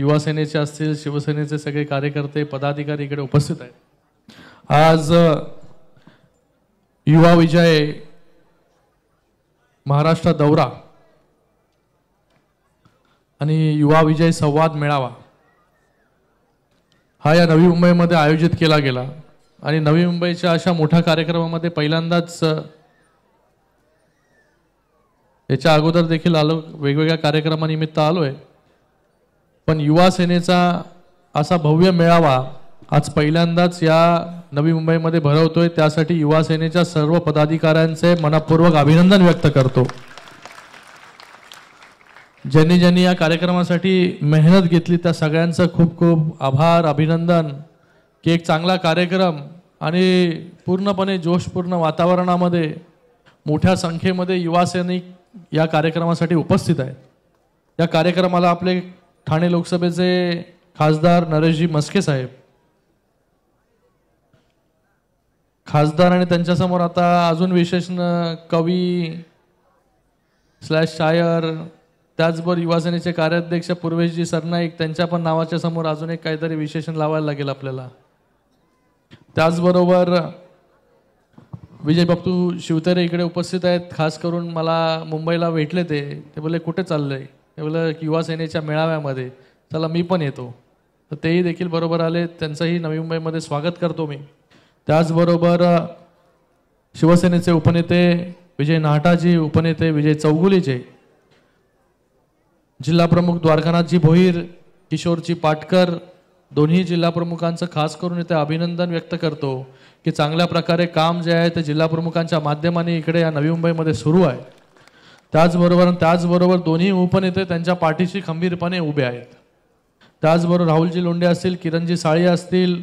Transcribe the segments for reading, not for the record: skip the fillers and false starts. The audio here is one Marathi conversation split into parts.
युवा सेनेचे असतील, शिवसेनेचे सगळे कार्यकर्ते पदाधिकारी इकडे उपस्थित आहेत। आज युवा विजय महाराष्ट्र दौरा आणि युवा विजय संवाद मेळावा हा या नवी मुंबईमध्ये आयोजित केला गेला आणि नवी मुंबईच्या अशा मोठ्या कार्यक्रमामध्ये पहिल्यांदाच, याच्या अगोदर देखील आलो, वेगवेगळ्या कार्यक्रमानिमित्त आलोय, पण युवा सेनेचा असा भव्य मेळावा आज पहिल्यांदाच या नवी मुंबईमध्ये भरवतोय। त्यासाठी युवा सेनेच्या सर्व पदाधिकाऱ्यांचे मनपूर्वक अभिनंदन व्यक्त करतो। ज्यांनी ज्यांनी या कार्यक्रमासाठी मेहनत घेतली त्या सगळ्यांचं खूप खूप आभार, अभिनंदन की एक चांगला कार्यक्रम आणि पूर्णपणे जोशपूर्ण वातावरणामध्ये मोठ्या संख्येमध्ये युवा सैनिक या कार्यक्रमासाठी उपस्थित आहेत। या कार्यक्रमाला आपले ठाणे लोकसभेचे खासदार नरेशजी मस्के साहेब, खासदार आणि त्यांच्यासमोर आता अजून विशेष कवी स्लॅश शायर, त्याचबरोबर युवा सेनेचे कार्याध्यक्ष पूर्वेशजी सरनाईक, त्यांच्या पण नावाच्या समोर अजून एक काहीतरी विशेषण लावायला लागेल आपल्याला। त्याचबरोबर विजय बापू शिवतारे इकडे उपस्थित आहेत। खास करून मला मुंबईला भेटले, ते बोलले कुठे चाललंय, ते बोलले युवा सेनेच्या मेळाव्यामध्ये, चला मी पण येतो, तर तेही देखील बरोबर आले, त्यांचंही नवी मुंबईमध्ये स्वागत करतो मी। त्याचबरोबर शिवसेनेचे उपनेते विजय नाहटाजी, उपनेते विजय चौगुलेचे, जिल्हा प्रमुख द्वारकानाथजी भोईर, किशोरजी पाटकर, दोन्ही जिल्हा प्रमुखांचं खास करून इथे अभिनंदन व्यक्त करतो की चांगल्या प्रकारे काम जे आहे ते जिल्हा प्रमुखांच्या माध्यमाने इकडे या नवी मुंबईमध्ये सुरू आहे। त्याचबरोबर दोन्ही उपनेते त्यांच्या पाठीशी खंबीरपणे उभे आहेत। त्याचबरोबर राहुलजी लोंढे असतील, किरणजी साळी असतील,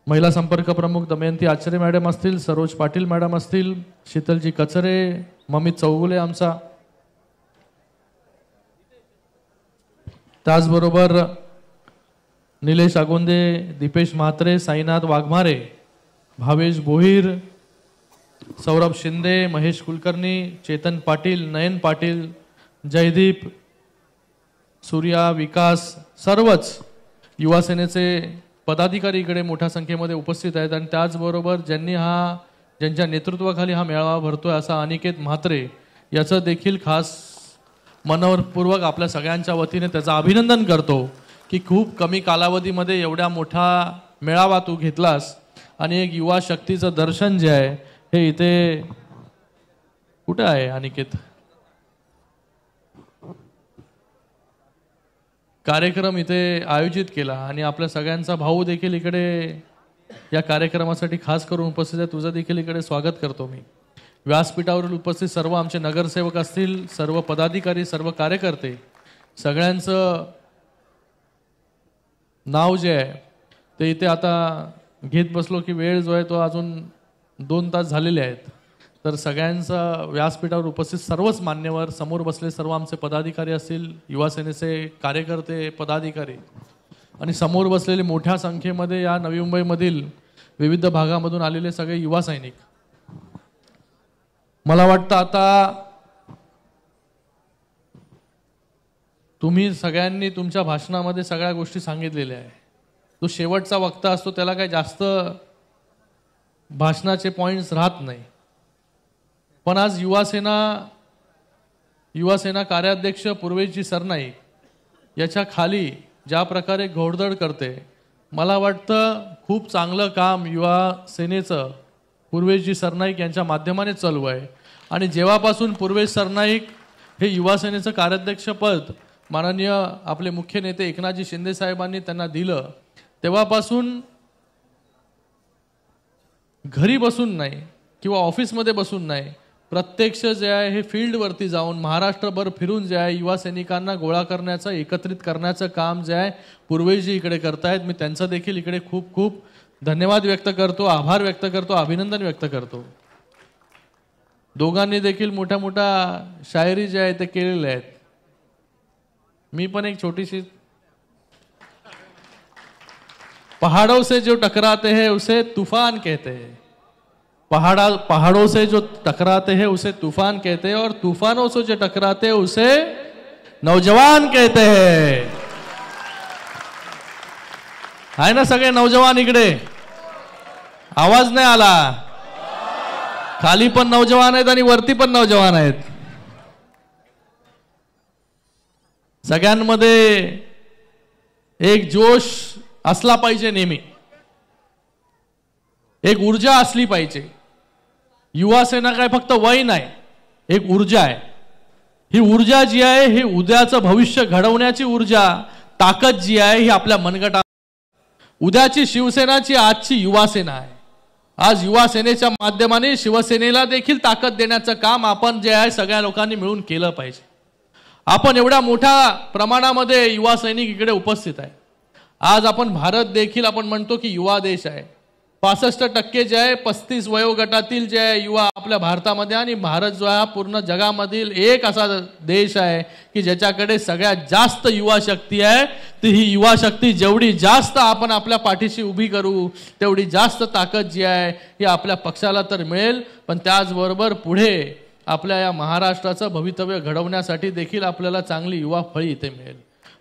महिला संपर्क प्रमुख दमयंती आचार्य मॅडम असतील, सरोज पाटील मॅडम असतील, शीतलजी कचरे, ममित चौगुले आमचा, त्याचबरोबर निलेश आगोंदे, दीपेश म्हात्रे, साईनाथ वाघमारे, भावेश भोईर, सौरभ शिंदे, महेश कुलकर्णी, चेतन पाटील, नयन पाटील, जयदीप, सूर्या, विकास, सर्वच युवा सेनेचे पदाधिकारी इकडे मोठ्या संख्येमध्ये उपस्थित आहेत। आणि त्याचबरोबर ज्यांच्या नेतृत्वाखाली हा मेळावा भरतोय असा अनिकेत म्हात्रे, याचं देखील खास मनपूर्वक आपल्या सगळ्यांच्या वतीने त्याचं अभिनंदन करतो की खूप कमी कालावधीमध्ये एवढा मोठा मेळावा तू घेतलास आणि एक युवा शक्तीचं दर्शन जे आहे हे इथे, कुठे आहे अनिकेत, कार्यक्रम इथे आयोजित केला आणि आपल्या सगळ्यांचा भाऊ देखील इकडे या कार्यक्रमासाठी खास करून उपस्थित आहे। तुझं देखील इकडे स्वागत करतो मी। व्यासपीठावरील उपस्थित सर्व आमचे नगरसेवक असतील, सर्व पदाधिकारी, सर्व कार्यकर्ते, सगळ्यांचं नाव जे आहे ते इथे आता घेत बसलो की वेळ जो आहे तो अजून 2 तास झालेले आहेत, तर सगळ्यांचा व्यासपीठावर उपस्थित सर्वच मान्यवर, समोर बसले सर्व आमचे पदाधिकारी असतील, युवा सेनेचे कार्यकर्ते, पदाधिकारी आणि समोर बसलेले मोठ्या संख्येमध्ये या नवी मुंबईमधील विविध भागामधून आलेले सगळे युवा सैनिक, मला वाटतं आता तुम्ही सगळ्यांनी तुमच्या भाषणामध्ये सगळ्या गोष्टी सांगितलेल्या आहे। तो शेवटचा वक्ता असतो, त्याला काही जास्त भाषणाचे पॉइंट्स राहत नाही, पण आज युवा सेना कार्याध्यक्ष पूर्वेशजी सरनाईक याच्या खाली ज्या प्रकारे घोडदौड करते, मला वाटतं खूप चांगलं काम युवा सेनेचं पूर्वेशजी सरनाईक यांच्या माध्यमाने चालू आहे। आणि जेव्हापासून पूर्वेश सरनाईक हे युवा सेनेचं कार्याध्यक्षपद माननीय आपले मुख्य नेते एकनाथजी शिंदे साहेबांनी त्यांना दिलं, तेव्हापासून घरी बसून नाही किंवा ऑफिसमध्ये बसून नाही, प्रत्यक्ष जे आहे हे फील्डवरती जाऊन महाराष्ट्रभर फिरून जे आहे युवा सैनिकांना गोळा करण्याचं, एकत्रित करण्याचं काम जे आहे पूर्वेशजी इकडे करतायत। मी त्यांचं देखील इकडे खूप खूप धन्यवाद व्यक्त करतो, आभार व्यक्त करतो, अभिनंदन व्यक्त करतो। दोघांनी देखील मोठ्या मोठ्या शायरी जे आहे ते केलेले आहेत। मी पण एक छोटीशी, पहाड़ों से जो टकराते हैं उसे तूफान कहते हैं, पहाड़ों से जो टकराते हैं उसे तूफान कहते हैं, और तूफानों से जो टकराते हैं उसे नौजवान कहते हैं। आहे ना सगळे नौजवान इकडे? आवाज नाही आला. खाली पण नौजवान आहेत आणि वरती पण नौजवान आहेत. सगळ्यांमध्ये एक जोश असला पाहिजे, नेहमी एक ऊर्जा असली पाहिजे. युवा सेना काय फक्त वय नाही, एक ऊर्जा आहे. ही ऊर्जा जी आहे ही उद्याचं भविष्य घडवण्याची ऊर्जा, ताकद जी आहे ही आपल्या मनगटात. उद्याची शिवसेनाची आजची युवा सेना आहे. आज युवा सेनेच्या माध्यमाने शिवसेनेला देखील ताकद देण्याचं काम आपण जे आहे सगळ्या लोकांनी मिळून केलं पाहिजे. आपण एवढ्या मोठ्या प्रमाणामध्ये युवा सैनिक इकडे उपस्थित आहे. आज आपण भारत देखील आपण म्हणतो की युवा देश आहे. 65% जे आहे 35 वयोगटातील जे आहे युवा आपल्या भारतामध्ये, आणि भारत जो आहे पूर्ण जगामधील एक असा देश आहे की ज्याच्याकडे सगळ्यात जास्त युवा शक्ती आहे. ती ही युवा शक्ती जेवढी जास्त आपण आपल्या पाठीशी उभी करू तेवढी जास्त ताकद जी आहे ही आपल्या पक्षाला तर मिळेल, पण त्याचबरोबर पुढे आपल्या या महाराष्ट्राचं भवितव्य घडवण्यासाठी देखील आपल्याला चांगली युवा फळी इथे मिळेल.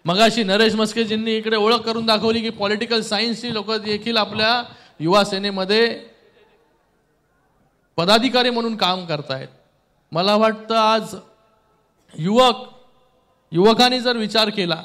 मगाशी नरेश मस्केजींनी इकडे ओळख करून दाखवली की पॉलिटिकल सायन्सची लोक देखील आपल्या युवा सेनेमध्ये पदाधिकारी म्हणून काम करतायत. मला वाटतं आज युवकांनी जर विचार केला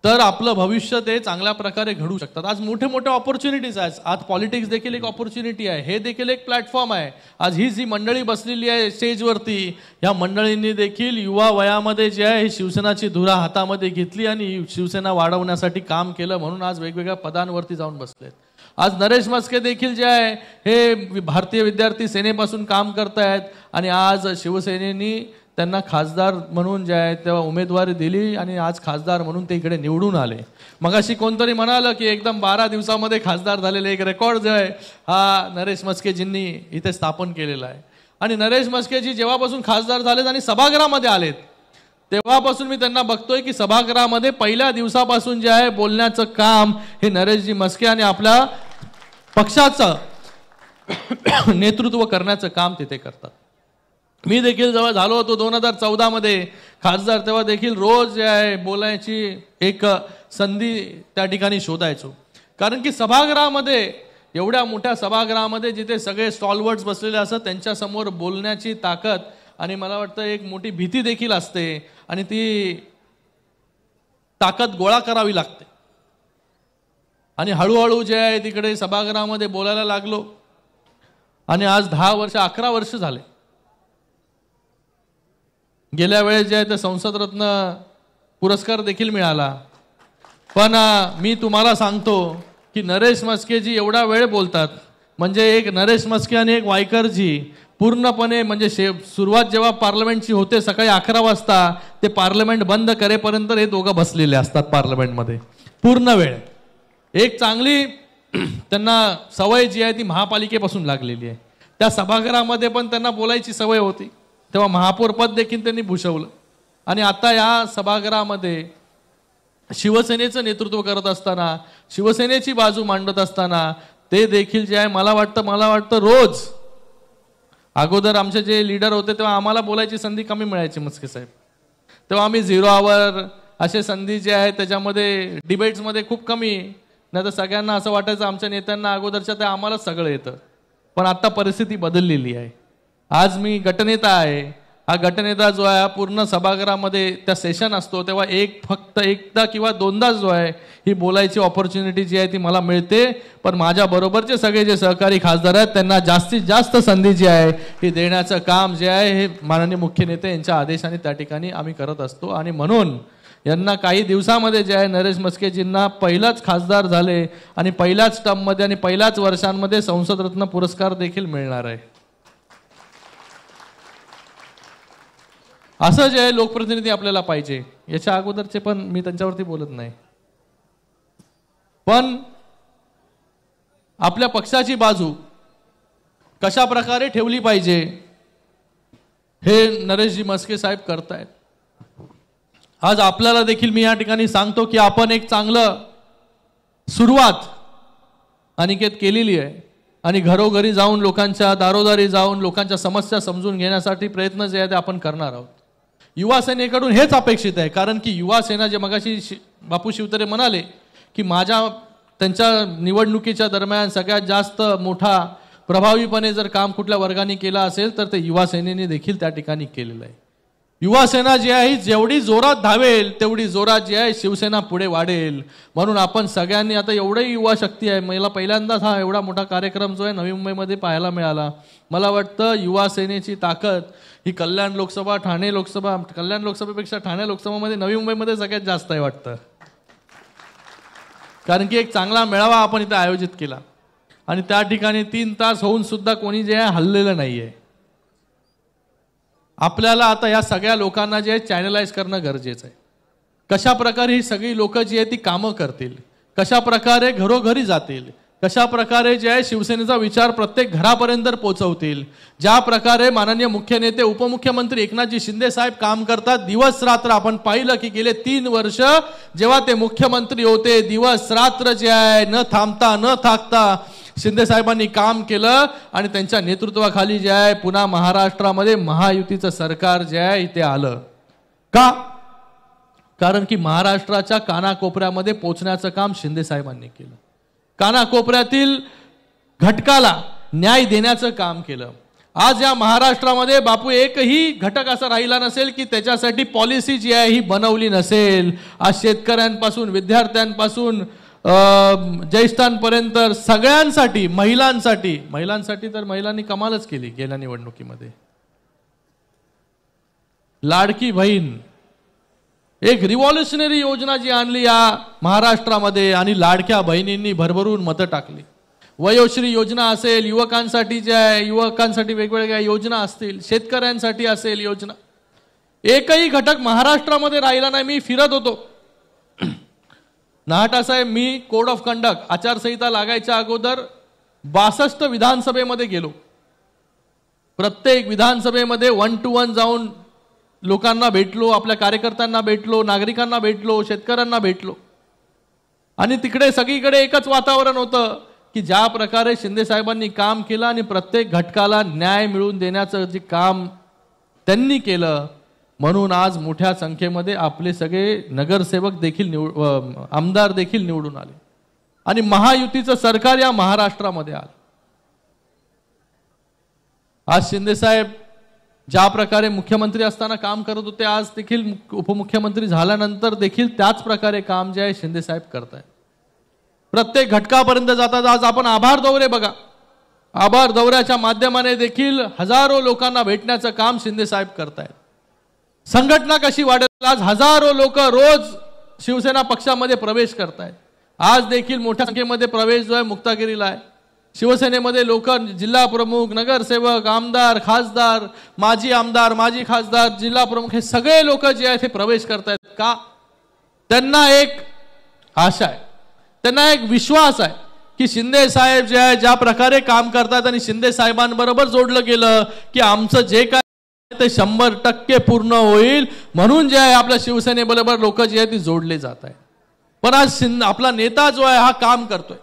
तर आपलं भविष्य ते चांगल्या प्रकारे घडू शकतात. आज मोठे मोठे ऑपॉर्च्युनिटीज आहेत. आज पॉलिटिक्स देखील एक ऑपॉर्च्युनिटी आहे. हे देखील एक प्लॅटफॉर्म आहे. आज ही जी मंडळी बसलेली आहे स्टेजवरती, या मंडळींनी देखील युवा वयामध्ये जे आहे शिवसेनाची धुरा हातामध्ये घेतली आणि शिवसेना वाढवण्यासाठी काम केलं, म्हणून आज वेगवेगळ्या पदांवरती जाऊन बसलेत. आज नरेश मस्के देखील जे आहे हे भारतीय विद्यार्थी सेनेपासून काम करतायत आणि आज शिवसेनेनी त्यांना खासदार म्हणून जे आहे तेव्हा उमेदवारी दिली आणि आज खासदार म्हणून ते इकडे निवडून आले. मगाशी कोणतरी म्हणालं की एकदम 12 दिवसामध्ये खासदार झालेले एक रेकॉर्ड जो आहे हा नरेश मस्केजींनी इथे स्थापन केलेला आहे. आणि नरेश मस्केजी जेव्हापासून खासदार झालेत आणि सभागृहामध्ये आलेत तेव्हापासून मी त्यांना बघतोय की सभागृहामध्ये पहिल्या दिवसापासून जे आहे बोलण्याचं काम हे नरेशजी मस्के आणि आपल्या पक्षाचं नेतृत्व करण्याचं काम तिथे करतात. मी देखील जेव्हा झालो होतो 2014 मध्ये खासदार, तेव्हा देखील रोज जे आहे बोलायची एक संधी त्या ठिकाणी शोधायचो. कारण की सभागृहामध्ये, एवढ्या मोठ्या सभागृहामध्ये जिथे सगळे स्टॉलवर्ड्स बसलेले असतात त्यांच्यासमोर बोलण्याची ताकद आणि मला वाटतं एक मोठी भीती देखील असते आणि ती ताकद गोळा करावी लागते. आणि हळूहळू जे आहे तिकडे सभागृहामध्ये बोलायला लागलो आणि आज 10 वर्ष 11 वर्ष झाले. गेल्या वेळेस जे आहे ते संसद रत्न पुरस्कार देखील मिळाला. पण मी तुम्हाला सांगतो की नरेश मस्केजी एवढा वेळ बोलतात, म्हणजे एक नरेश मस्के आणि एक वायकरजी पूर्णपणे, म्हणजे सुरुवात जेव्हा पार्लमेंटची होते सकाळी 11 वाजता ते पार्लमेंट बंद करेपर्यंत हे दोघं बसलेले असतात पार्लमेंटमध्ये पूर्ण वेळ. एक चांगली त्यांना सवय जी आहे ती महापालिकेपासून लागलेली आहे. त्या सभागृहामध्ये पण त्यांना बोलायची सवय होती, तेव्हा महापौर पद देखील त्यांनी भूषवलं. आणि आता या सभागृहामध्ये शिवसेनेचं नेतृत्व करत असताना, शिवसेनेची बाजू मांडत असताना ते देखील जे आहे मला वाटतं रोज, अगोदर आमचे जे लीडर होते तेव्हा आम्हाला बोलायची संधी कमी मिळायची मस्के साहेब, तेव्हा आम्ही 0 आवर असे संधी जे आहे त्याच्यामध्ये डिबेट्समध्ये खूप कमी, नाही तर सगळ्यांना असं वाटायचं आमच्या नेत्यांना अगोदरच्या ते आम्हालाच सगळं येतं. पण आता परिस्थिती बदललेली आहे. आज मी गटनेता आहे. हा गटनेता जो आहे पूर्ण सभागृहामध्ये त्या सेशन असतो तेव्हा फक्त एकदा किंवा दोनदा जो आहे ही बोलायची ऑपॉर्च्युनिटी जी आहे ती मला मिळते. पण माझ्या बरोबरचे सगळे जे सहकारी खासदार आहेत त्यांना जास्तीत जास्त संधी जी आहे ही देण्याचं काम जे आहे हे माननीय मुख्य नेते यांच्या आदेशाने त्या ठिकाणी आम्ही करत असतो. आणि म्हणून यांना काही दिवसामध्ये जे आहे नरेश मस्केजींना पहिलाच खासदार झाले आणि पहिल्याच टर्ममध्ये आणि पहिल्याच वर्षांमध्ये संसद रत्न पुरस्कार देखील मिळणार आहे. असं जे आहे लोकप्रतिनिधी आपल्याला पाहिजे. याच्या अगोदरचे पण मी त्यांच्यावरती बोलत नाही, पण आपल्या पक्षाची बाजू कशा प्रकारे ठेवली पाहिजे हे नरेशजी मस्के साहेब करतायत. आज आपल्याला देखील मी या ठिकाणी सांगतो की आपण एक चांगलं सुरुवात अनिकेत केलेली आहे आणि घरोघरी जाऊन लोकांच्या दारोदारी जाऊन लोकांच्या समस्या समजून घेण्यासाठी प्रयत्न जे आहे ते आपण करणार आहोत. युवा सेनेकडून हेच अपेक्षित आहे, कारण की युवा सेना जे मगाशी बापू शिवतरे म्हणाले की त्यांच्या निवडणुकीच्या दरम्यान सगळ्यात जास्त मोठा प्रभावीपणे जर काम कुठल्या वर्गाने केला असेल तर ते युवा सेनेने देखील त्या ठिकाणी केलेलं आहे. युवा सेना जी आहे जेवढी जोरात धावेल तेवढी जोरात जी आहे शिवसेना पुढे वाढेल. म्हणून आपण सगळ्यांनी आता एवढी युवा शक्ती आहे. मला पहिल्यांदाच हा एवढा मोठा कार्यक्रम जो आहे नवी मुंबईमध्ये पाहायला मिळाला. मला वाटतं युवा सेनेची ताकद ही कल्याण लोकसभा, ठाणे लोकसभा, कल्याण लोकसभेपेक्षा ठाणे लोकसभामध्ये नवी मुंबईमध्ये सगळ्यात जास्त आहे वाटतं. कारण की एक चांगला मेळावा आपण इथे आयोजित केला आणि त्या ठिकाणी 3 तास होऊन सुद्धा कोणी जे आहे हललेलं नाहीये. आपल्याला आता या सगळ्या लोकांना जे आहे चॅनलाइज करणं गरजेचं आहे. कशा प्रकारे ही सगळी लोक जी आहे ती कामं करतील, कशा प्रकारे घरोघरी जातील, कशा प्रकारे जे आहे शिवसेनेचा विचार प्रत्येक घरापर्यंत पोहोचवतील, ज्या प्रकारे माननीय मुख्य नेते उपमुख्यमंत्री एकनाथजी शिंदे साहेब काम करतात. दिवस रात्र आपण पाहिलं की गेले 3 वर्ष जेव्हा ते मुख्यमंत्री होते दिवस रात्र जे आहे न थांबता न थाकता शिंदे साहेबांनी काम केलं आणि त्यांच्या नेतृत्वाखाली जे आहे पुन्हा महाराष्ट्रामध्ये महायुतीचं सरकार जे आहे इथे आलं. का? कारण की महाराष्ट्राच्या कानाकोपऱ्यामध्ये पोहोचण्याचं काम शिंदे साहेबांनी केलं. कानाकोपऱ्यातील घटकाला न्याय देण्याचं काम केलं. आज या महाराष्ट्रामध्ये बापू एकही घटक असा राहिला नसेल की त्याच्यासाठी पॉलिसी जी आहे ही बनवली नसेल. आज शेतकऱ्यांपासून विद्यार्थ्यांपासून ज्येष्ठांपर्यंत सगळ्यांसाठी, महिलांसाठी तर महिलांनी कमालच केली गेल्या निवडणुकीमध्ये. लाडकी बहीण एक रिव्हॉल्युशनरी योजना जी आणली या महाराष्ट्रामध्ये आणि लाडक्या बहिणींनी भरभरून मतं टाकली. वयोश्री योजना असेल, युवकांसाठी जे आहे युवकांसाठी वेगवेगळ्या योजना असतील, शेतकऱ्यांसाठी असेल योजना, एकही घटक महाराष्ट्रामध्ये राहिला नाही. मी फिरत होतो नाहटा साहेब, मी कोड ऑफ कंडक्ट आचारसंहिता लागायच्या अगोदर 62 विधानसभेमध्ये गेलो. प्रत्येक विधानसभेमध्ये 1 to 1 जाऊन लोकांना भेटलो, आपल्या कार्यकर्त्यांना भेटलो, नागरिकांना भेटलो, शेतकऱ्यांना भेटलो आणि तिकडे सगळीकडे एकच वातावरण होतं की ज्या प्रकारे शिंदे साहेबांनी काम केलं आणि प्रत्येक घटकाला न्याय मिळवून देण्याचं जे काम त्यांनी केलं म्हणून आज मोठ्या संख्येमध्ये आपले सगळे नगरसेवक देखील आमदार देखील निवडून आले आणि महायुतीचं सरकार या महाराष्ट्रामध्ये आलं. आज शिंदे साहेब ज्या प्रकारे मुख्यमंत्री असताना काम करत होते आज देखील उपमुख्यमंत्री झाल्यानंतर देखील त्याच प्रकारे काम जे आहे शिंदे साहेब करतायत. प्रत्येक घटकापर्यंत जातात. आज आपण आभार दौरे बघा, आभार दौऱ्याच्या माध्यमाने देखील हजारो लोकांना भेटण्याचं काम शिंदे साहेब करतायत. संघटना कशी वाढेल, आज हजारो लोक रोज शिवसेना पक्षामध्ये प्रवेश करतायत. आज देखील मोठ्या संख्येमध्ये प्रवेश जो आहे मुक्तागिरीला आहे. शिवसेनेमध्ये लोक जिल्हा प्रमुख, नगरसेवक, आमदार, खासदार, माजी आमदार, माजी खासदार, जिल्हा प्रमुख हे सगळे लोक जे आहेत ते प्रवेश करतायत. का? त्यांना एक आशा आहे, त्यांना एक विश्वास आहे की शिंदे साहेब जे आहे ज्या प्रकारे काम करतात आणि शिंदे साहेबांबरोबर जोडलं गेलं की आमचं जे काय ते 100% पूर्ण होईल. म्हणून जे आहे आपल्या शिवसेनेबरोबर लोक जे आहेत ती जोडले जात आहेत. पण आज आपला नेता जो आहे हा काम करतोय,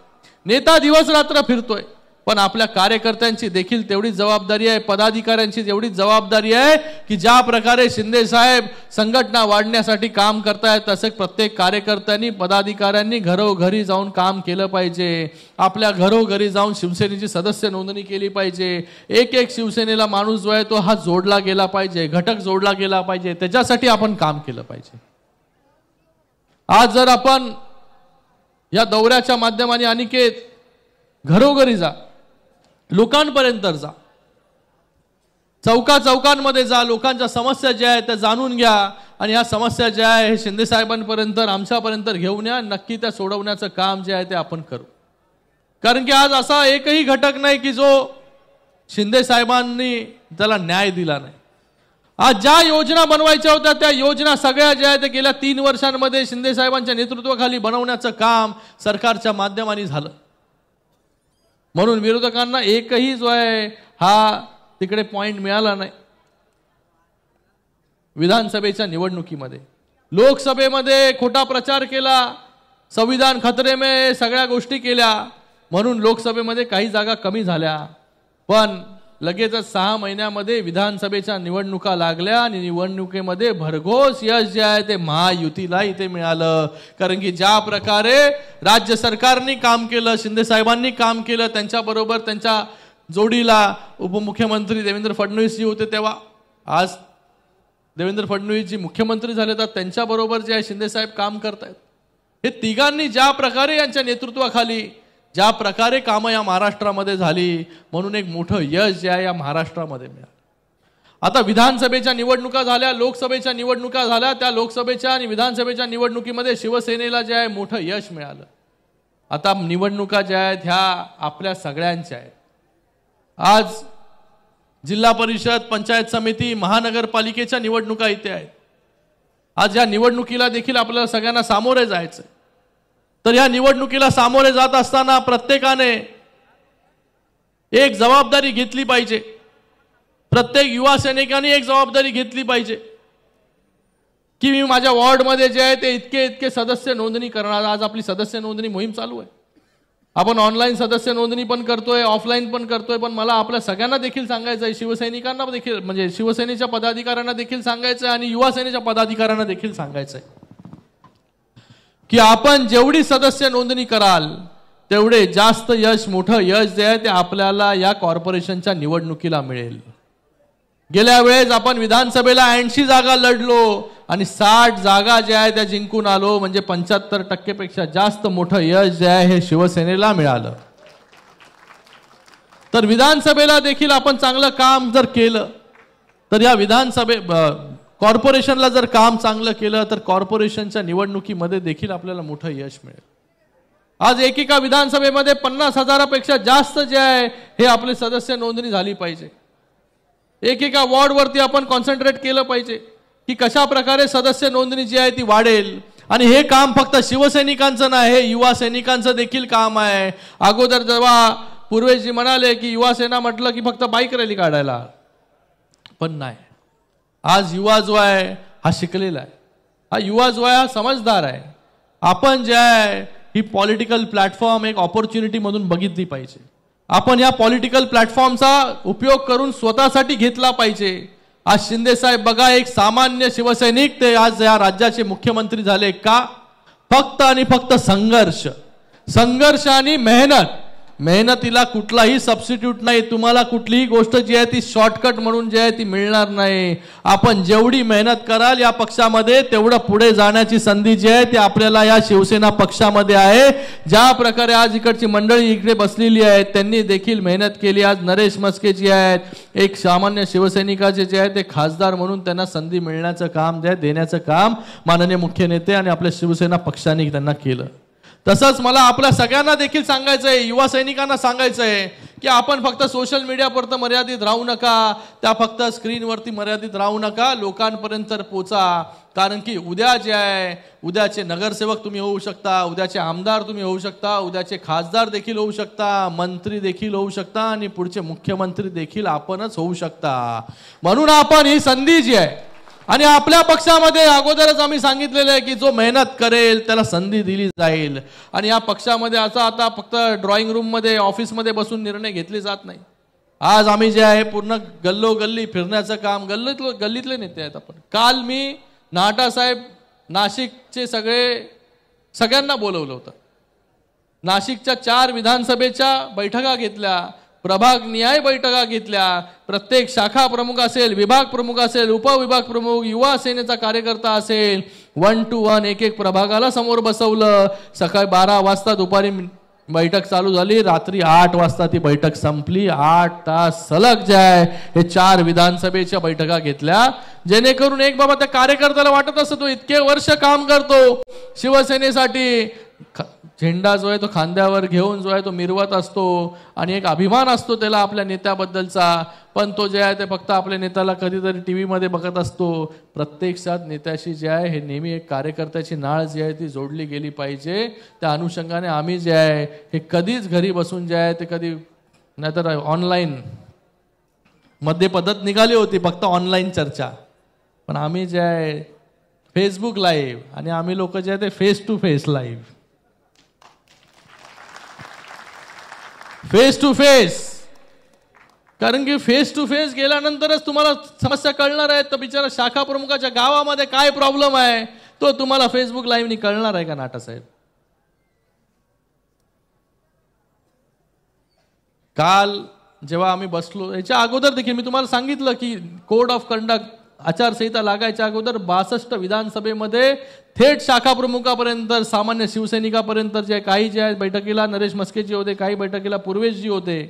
नेता दिवस रात्र फिरतोय, पण आपल्या कार्यकर्त्यांची देखील तेवढीच जबाबदारी आहे, पदाधिकाऱ्यांची तेवढीच जबाबदारी आहे की ज्या प्रकारे शिंदे साहेब संघटना वाढण्यासाठी काम करतायत तसे प्रत्येक कार्यकर्त्यांनी, पदाधिकाऱ्यांनी घरोघरी जाऊन काम केलं पाहिजे. आपल्या घरोघरी जाऊन शिवसेनेची सदस्य नोंदणी केली पाहिजे. एक शिवसेनेला माणूस जो आहे तो हा जोडला गेला पाहिजे, घटक जोडला गेला पाहिजे. त्याच्यासाठी आपण काम केलं पाहिजे. आज जर आपण या दौऱ्याच्या माध्यमाने अनिकेत घरोघरी जा, लोकांपर्यंत जा, चौकांमध्ये जा, लोकांच्या समस्या ज्या आहेत त्या जाणून घ्या आणि या समस्या ज्या आहे हे शिंदे साहेबांपर्यंत, आमच्यापर्यंत घेऊन या. नक्की त्या सोडवण्याचं काम जे आहे ते आपण करू. कारण की आज असा एकही घटक नाही की जो शिंदे साहेबांनी त्याला न्याय दिला नाही. आज ज्या योजना बनवायच्या होत्या त्या योजना सगळ्या ज्या आहेत ते गेल्या 3 वर्षांमध्ये शिंदे साहेबांच्या नेतृत्वाखाली बनवण्याचं काम सरकारच्या माध्यमाने झालं. म्हणून विरोधकांना एकही जो आहे हा तिकडे पॉइंट मिळाला नाही. विधानसभेच्या निवडणुकीमध्ये, लोकसभेमध्ये खोटा प्रचार केला, संविधान खतरे में सगळ्या गोष्टी केल्या म्हणून लोकसभेमध्ये काही जागा कमी झाल्या. पण लगेचच 6 महिन्यामध्ये विधानसभेच्या निवडणुका लागल्या आणि निवडणुकीमध्ये भरघोस यश जे आहे ते महायुतीला इथे मिळालं. कारण की ज्या प्रकारे राज्य सरकारने काम केलं, शिंदे साहेबांनी काम केलं, त्यांच्याबरोबर त्यांच्या जोडीला उपमुख्यमंत्री देवेंद्र फडणवीस जी होते, तेव्हा आज देवेंद्र फडणवीस जी मुख्यमंत्री झाले तर त्यांच्याबरोबर जे आहे शिंदे साहेब काम करतायत. हे तिघांनी ज्या प्रकारे यांच्या नेतृत्वाखाली ज्या प्रकारे कामं या महाराष्ट्रामध्ये झाली, म्हणून एक मोठं यश जे आहे या महाराष्ट्रामध्ये मिळालं. आता विधानसभेच्या निवडणुका झाल्या, लोकसभेच्या निवडणुका झाल्या. त्या लोकसभेच्या आणि विधानसभेच्या निवडणुकीमध्ये शिवसेनेला जे आहे मोठं यश मिळालं. आता निवडणुका ज्या आहेत ह्या आपल्या सगळ्यांच्या आहेत. आज जिल्हा परिषद, पंचायत समिती, महानगरपालिकेच्या निवडणुका इथे आहेत. आज या निवडणुकीला देखील आपल्याला सगळ्यांना सामोरे जायचं. तर या निवडणुकीला सामोरे जात असताना प्रत्येकाने एक जबाबदारी घेतली पाहिजे. प्रत्येक युवा सैनिकाने एक जबाबदारी घेतली पाहिजे की मी माझ्या वॉर्डमध्ये जे आहे ते इतके सदस्य नोंदणी करणार. आज आपली सदस्य नोंदणी मोहीम चालू आहे. आपण ऑनलाईन सदस्य नोंदणी पण करतोय, ऑफलाईन पण करतोय. पण मला आपल्या सगळ्यांना देखील सांगायचं आहे, शिवसैनिकांना देखील, म्हणजे शिवसेनेच्या पदाधिकाऱ्यांना देखील सांगायचं आहे आणि युवा सेनेच्या पदाधिकाऱ्यांना देखील सांगायचं आहे की आपण जेवढी सदस्य नोंदणी कराल तेवढे जास्त यश, मोठं यश जे आहे ते आपल्याला या कॉर्पोरेशनच्या निवडणुकीला मिळेल. गेल्या वेळेस आपण विधानसभेला 80 जागा लढलो आणि 60 जागा ज्या आहेत त्या जिंकून आलो. म्हणजे 75% पेक्षा जास्त मोठं यश जे आहे हे शिवसेनेला मिळालं. तर विधानसभेला देखील आपण चांगलं काम जर केलं तर या कॉर्पोरेशनला जर काम चांगलं केलं तर कॉर्पोरेशनच्या निवडणुकीमध्ये देखील आपल्याला मोठं यश मिळेल. आज एकेका विधानसभेमध्ये 50,000पेक्षा जास्त जे आहे हे आपले सदस्य नोंदणी झाली पाहिजे. एकेका वॉर्डवरती आपण कॉन्सन्ट्रेट केलं पाहिजे की कशा प्रकारे सदस्य नोंदणी जी आहे ती वाढेल. आणि हे काम फक्त शिवसैनिकांचं नाही, हे युवा सैनिकांचं देखील काम आहे. अगोदर जेव्हा पूर्वेशजी म्हणाले की युवा सेना म्हटलं की फक्त बाईक रॅली काढायला, पण नाही. आज युवा जो आहे हा शिकलेला आहे, हा युवा जो आहे हा समजदार आहे. आपण जे आहे ही पॉलिटिकल प्लॅटफॉर्म एक ऑपॉर्च्युनिटी म्हणून बघितली पाहिजे. आपण या पॉलिटिकल प्लॅटफॉर्मचा उपयोग करून स्वतःसाठी घेतला पाहिजे. आज शिंदे साहेब बघा, एक सामान्य शिवसैनिक ते आज या राज्याचे मुख्यमंत्री झाले का? फक्त आणि फक्त संघर्ष आणि मेहनतीला कुठलाही सबस्टिट्यूट नाही. तुम्हाला कुठलीही गोष्ट जी आहे ती शॉर्टकट म्हणून जी आहे ती मिळणार नाही. आपण जेवढी मेहनत कराल या पक्षामध्ये तेवढं पुढे जाण्याची संधी जी आहे ती आपल्याला या शिवसेना पक्षामध्ये आहे. ज्या प्रकारे आज इकडची मंडळी इकडे बसलेली आहेत त्यांनी देखील मेहनत केली. आज नरेश मस्के जी आहेत एक सामान्य शिवसैनिकाचे जे आहे ते खासदार म्हणून त्यांना संधी मिळण्याचं काम जे आहे देण्याचं काम माननीय मुख्य नेते आणि आपल्या शिवसेना पक्षाने त्यांना केलं. तसंच मला आपल्या सगळ्यांना देखील सांगायचं आहे, युवा सैनिकांना सांगायचं आहे की आपण फक्त सोशल मीडियापुरतं मर्यादित राहू नका, त्या फक्त स्क्रीनवरती मर्यादित राहू नका, लोकांपर्यंत पोचा. कारण की उद्या जे आहे उद्याचे नगरसेवक तुम्ही होऊ शकता, उद्याचे आमदार तुम्ही होऊ शकता, उद्याचे खासदार देखील होऊ शकता, मंत्री देखील होऊ शकता आणि पुढचे मुख्यमंत्री देखील आपणच होऊ शकता. म्हणून आपण ही संधी जी आहे आणि आपल्या पक्षामध्ये अगोदरच आम्ही सांगितलेलं आहे की जो मेहनत करेल त्याला संधी दिली जाईल. आणि या पक्षामध्ये असं आता फक्त ड्रॉइंग रूममध्ये ऑफिसमध्ये बसून निर्णय घेतले जात नाही. आज आम्ही जे आहे पूर्ण गल्लोगल्ली फिरण्याचं काम, गल्लीतले नेते आहेत आपण. काल मी नाटा साहेब नाशिकचे सगळ्यांना बोलवलं होतं. नाशिकच्या 4 विधानसभेच्या बैठका घेतल्या, प्रभाग न्याय बैठका घेतल्या. प्रत्येक शाखा प्रमुख असेल, विभाग प्रमुख असेल, उपविभाग प्रमुख, युवा सेनेचा कार्यकर्ता असेल, 1 to 1 एक प्रभागाला समोर बसवलं. सकाळी 12 वाजता दुपारी बैठक चालू झाली, रात्री 8 वाजता ती बैठक संपली. 8 तास सलग जे आहे हे 4 विधानसभेच्या बैठका घेतल्या. जेणेकरून एक बाबा त्या कार्यकर्त्याला वाटत असतं तो इतके वर्ष काम करतो शिवसेनेसाठी, झेंडा जो आहे तो खांद्यावर घेऊन जो आहे तो मिरवत असतो आणि एक अभिमान असतो त्याला आपल्या नेत्याबद्दलचा. पण तो जे आहे ते फक्त आपल्या नेत्याला कधीतरी टीव्हीमध्ये बघत असतो. प्रत्यक्षात नेत्याशी जे आहे हे नेहमी एक कार्यकर्त्याची नाळ जी आहे ती जोडली गेली पाहिजे. त्या अनुषंगाने आम्ही जे आहे हे कधीच घरी बसून जे आहे ते कधी नाहीतर ऑनलाईन मध्ये पद्धत निघाली होती फक्त ऑनलाईन चर्चा, पण आम्ही जे आहे फेसबुक लाईव्ह आणि आम्ही लोक जे आहे ते face to face live, face to face. कारण की फेस टू फेस गेल्यानंतरच तुम्हाला समस्या कळणार आहे. तर बिचारा शाखा प्रमुखाच्या गावामध्ये काय प्रॉब्लेम आहे तो तुम्हाला फेसबुक लाईव्हनी कळणार आहे का नाटा साहेब? काल जेव्हा आम्ही बसलो, याच्या अगोदर देखील मी तुम्हाला सांगितलं की कोड ऑफ कंडक्ट आचारसंहिता लागायच्या अगोदर 62 विधानसभेमध्ये थेट शाखा प्रमुखापर्यंत, सामान्य शिवसैनिकापर्यंत जे काही जे आहे, बैठकीला नरेश मस्केजी होते, काही बैठकीला पूर्वेशजी होते.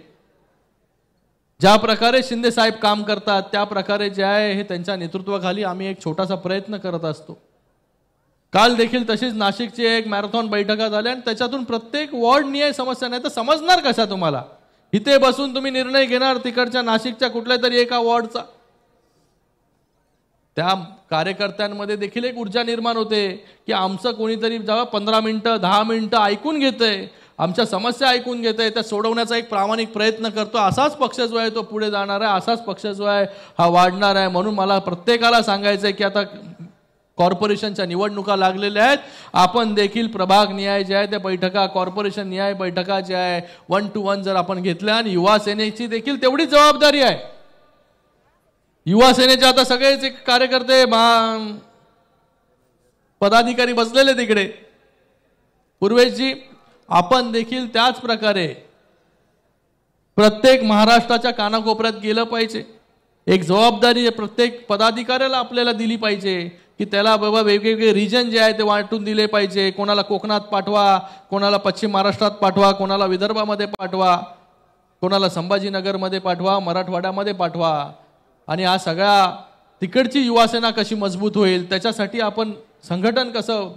ज्या प्रकारे शिंदे साहेब काम करतात त्या प्रकारे जे आहे हे त्यांच्या नेतृत्वाखाली आम्ही एक छोटासा प्रयत्न करत असतो. काल देखील तशीच नाशिकची एक मॅरेथॉन बैठका झाल्या आणि त्याच्यातून प्रत्येक वॉर्ड निहाय समस्या, नाही तर समजणार कशा तुम्हाला? इथे बसून तुम्ही निर्णय घेणार तिकडच्या नाशिकच्या कुठल्या तरी एका वॉर्डचा. त्या कार्यकर्त्यांमध्ये देखील एक ऊर्जा निर्माण होते की आमचं कोणीतरी जेव्हा 15 मिनिटं 10 मिनिटं ऐकून घेतंय, आमच्या समस्या ऐकून घेतंय, त्या सोडवण्याचा एक प्रामाणिक प्रयत्न करतो. असाच पक्ष जो आहे तो पुढे जाणार आहे, असाच पक्ष जो आहे हा वाढणार आहे. म्हणून मला प्रत्येकाला सांगायचं आहे की आता कॉर्पोरेशनच्या निवडणुका लागलेल्या आहेत. आपण देखील प्रभाग निहाय जे आहे त्या बैठका, कॉर्पोरेशन निहाय बैठका ज्या आहे 1 to 1 जर आपण घेतल्या, आणि युवा सेनेची देखील तेवढीच जबाबदारी आहे. युवा सेनेचे आता सगळेच कार्यकर्ते पदाधिकारी बसलेले तिकडे. पूर्वेशजी, आपण देखील त्याच प्रकारे प्रत्येक महाराष्ट्राच्या कानाकोपऱ्यात गेलं पाहिजे. एक जबाबदारी प्रत्येक पदाधिकाऱ्याला आपल्याला दिली पाहिजे की त्याला बाबा वेगवेगळे रिजन जे आहे ते वाटून दिले पाहिजे. कोणाला कोकणात पाठवा, कोणाला पश्चिम महाराष्ट्रात पाठवा, कोणाला विदर्भामध्ये पाठवा, कोणाला संभाजीनगरमध्ये पाठवा, मराठवाड्यामध्ये पाठवा. आणि हा सगळा तिकडची युवासेना कशी मजबूत होईल, त्याच्यासाठी आपण संघटन कसं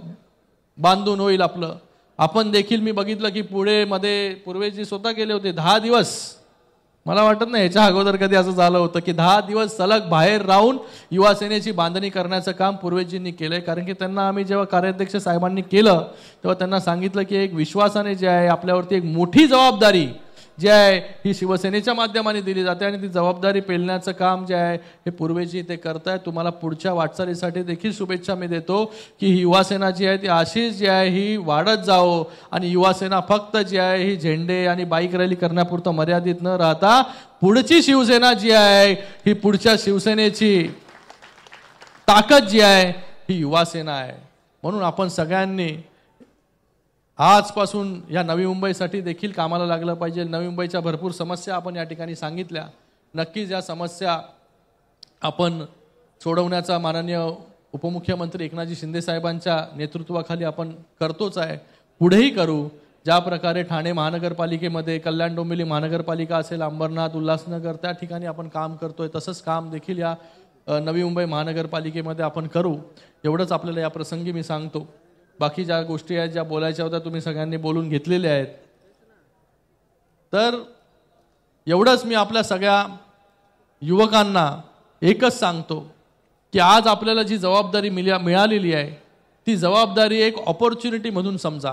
बांधून होईल आपलं. आपण देखील मी बघितलं की पुणेमध्ये पूर्वेजी स्वतः गेले होते 10 दिवस. मला वाटत नाही याच्या अगोदर कधी असं झालं होतं की 10 दिवस सलग बाहेर राहून युवा सेनेची बांधणी करण्याचं काम पूर्वेजींनी केलंय. कारण की त्यांना आम्ही जेव्हा कार्याध्यक्ष साहेबांनी केलं तेव्हा त्यांना सांगितलं की एक विश्वासाने जे आहे आपल्यावरती एक मोठी जबाबदारी जी आहे ही शिवसेनेच्या माध्यमाने दिली जाते आणि ती जबाबदारी पेलण्याचं काम जे आहे हे पूर्वेजी ते करतायत. तुम्हाला पुढच्या वाटचालीसाठी देखील शुभेच्छा मी देतो की ही युवासेना जी आहे ती अशीच जी आहे ही वाढत जावो आणि युवासेना फक्त जी आहे ही झेंडे आणि बाईक रॅली करण्यापुरतं मर्यादित न राहता पुढची शिवसेना जी आहे ही पुढच्या शिवसेनेची ताकद जी आहे ही युवासेना आहे. म्हणून आपण सगळ्यांनी आजपासून या नवी मुंबईसाठी देखील कामाला लागलं पाहिजे. नवी मुंबईच्या भरपूर समस्या आपण या ठिकाणी सांगितल्या. नक्कीच या समस्या आपण सोडवण्याचा माननीय उपमुख्यमंत्री एकनाथजी शिंदे साहेबांच्या नेतृत्वाखाली आपण करतोच आहे, पुढेही करू. ज्या प्रकारे ठाणे महानगरपालिकेमध्ये, कल्याण डोंबिवली महानगरपालिका असेल, अंबरनाथ, उल्हासनगर त्या ठिकाणी आपण काम करतोय, तसंच काम देखील या नवी मुंबई महानगरपालिकेमध्ये आपण करू. एवढंच आपल्याला या प्रसंगी मी सांगतो. बाकी ज्या गोष्टी आहेत ज्या बोलायच्या होत्या तुम्ही सगळ्यांनी बोलून घेतलेल्या आहेत. तर एवढंच मी आपल्या सगळ्या युवकांना एकच सांगतो की आज आपल्याला जी जबाबदारी मिळालेली आहे ती जबाबदारी एक ऑपॉर्च्युनिटी म्हणून समजा.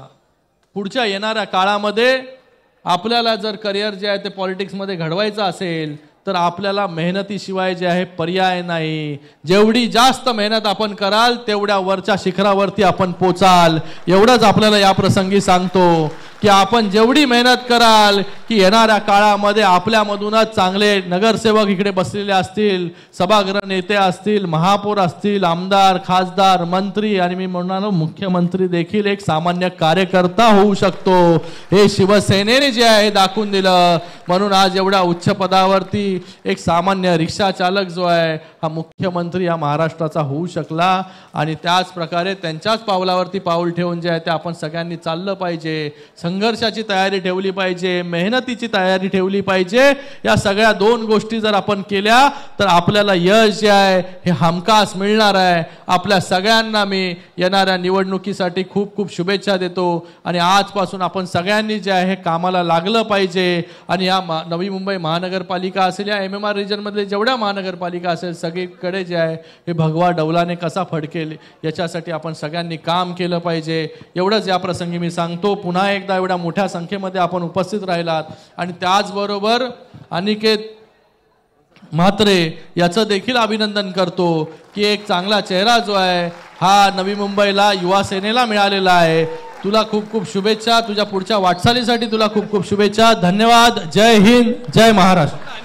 पुढच्या येणाऱ्या काळामध्ये आपल्याला जर करिअर जे आहे ते पॉलिटिक्समध्ये घडवायचं असेल तर आपल्याला मेहनतीशिवाय जे आहे पर्याय नाही. जेवढी जास्त मेहनत आपण कराल तेवढ्या वरच्या शिखरावरती आपण पोचाल. एवढंच आपल्याला या प्रसंगी सांगतो की आपण जेवढी मेहनत कराल की येणाऱ्या काळामध्ये आपल्यामधूनच चांगले नगरसेवक इकडे बसलेले असतील, सभागृह नेते असतील, महापौर असतील, आमदार, खासदार, मंत्री आणि मी म्हणालो मुख्यमंत्री देखील एक सामान्य कार्यकर्ता होऊ शकतो. हे शिवसेनेने जे आहे दाखवून दिलं. म्हणून आज एवढ्या उच्च पदावरती एक सामान्य रिक्षा चालक जो आहे हा मुख्यमंत्री या महाराष्ट्राचा होऊ शकला. आणि त्याच प्रकारे त्यांच्याच पावलावरती पाऊल ठेवून जे आहे ते आपण सगळ्यांनी चाललं पाहिजे. संघर्षाची तयारी ठेवली पाहिजे, मेहनतीची तयारी ठेवली पाहिजे. या सगळ्या दोन गोष्टी जर आपण केल्या तर आपल्याला यश जे आहे हे हमखास मिळणार आहे. आपल्या सगळ्यांना मी येणाऱ्या निवडणुकीसाठी खूप खूप शुभेच्छा देतो. आणि आजपासून आपण सगळ्यांनी जे आहे हे कामाला लागलं पाहिजे. आणि या नवी मुंबई महानगरपालिका असेल या MMR रिजनमधले जेवढ्या महानगरपालिका असेल सगळीकडे जे आहे हे भगवा डौलाने कसा फडकेल याच्यासाठी आपण सगळ्यांनी काम केलं पाहिजे. एवढंच या प्रसंगी मी सांगतो. पुन्हा एकदा एवढ्या मोठ्या संख्येमध्ये आपण उपस्थित राहिलात आणि त्याचबरोबर अनिकेत म्हात्रे याचं देखील अभिनंदन करतो की एक चांगला चेहरा जो आहे हा नवी मुंबईला युवा सेनेला मिळालेला आहे. तुला खूप खूप शुभेच्छा. तुझ्या पुढच्या वाटचालीसाठी तुला खूप खूप शुभेच्छा. धन्यवाद. जय हिंद, जय महाराष्ट्र.